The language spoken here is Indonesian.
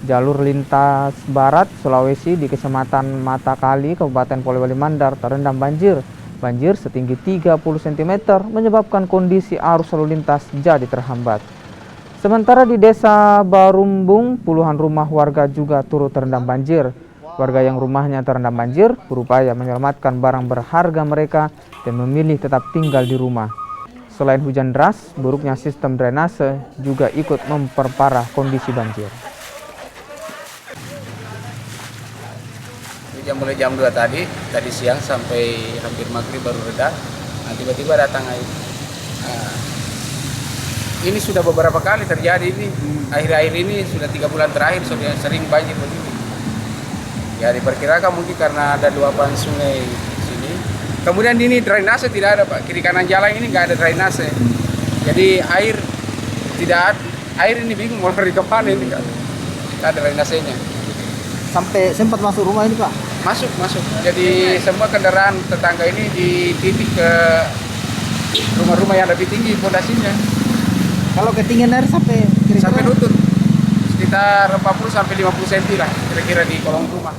Jalur lintas barat Sulawesi di Kecamatan Matakali, Kabupaten Polewali Mandar terendam banjir. Banjir setinggi 30 cm menyebabkan kondisi arus lalu lintas jadi terhambat. Sementara di Desa Barumbung, puluhan rumah warga juga turut terendam banjir. Warga yang rumahnya terendam banjir berupaya menyelamatkan barang berharga mereka dan memilih tetap tinggal di rumah. Selain hujan deras, buruknya sistem drainase juga ikut memperparah kondisi banjir. Mulai jam 2 tadi siang sampai hampir maghrib baru reda. Nah, tiba-tiba datang air. Nah, ini sudah beberapa kali terjadi ini. Akhir-akhir ini sudah 3 bulan terakhir sudah sering banjir begini. Ya diperkirakan mungkin karena ada luapan sungai di sini. Kemudian ini drainase tidak ada, Pak. Kiri kanan jalan ini nggak ada drainase. Jadi air tidak ada. Air ini bingung mau lari kemana ini kan. Nggak ada drainasenya. Sampai sempat masuk rumah ini, Pak? Masuk. Jadi semua kendaraan tetangga ini dititik ke rumah-rumah yang lebih tinggi fondasinya. Kalau ketinggian air sampai kira-kira Sampai lutut. Sekitar 40 sampai 50 cm lah kira-kira di kolong rumah.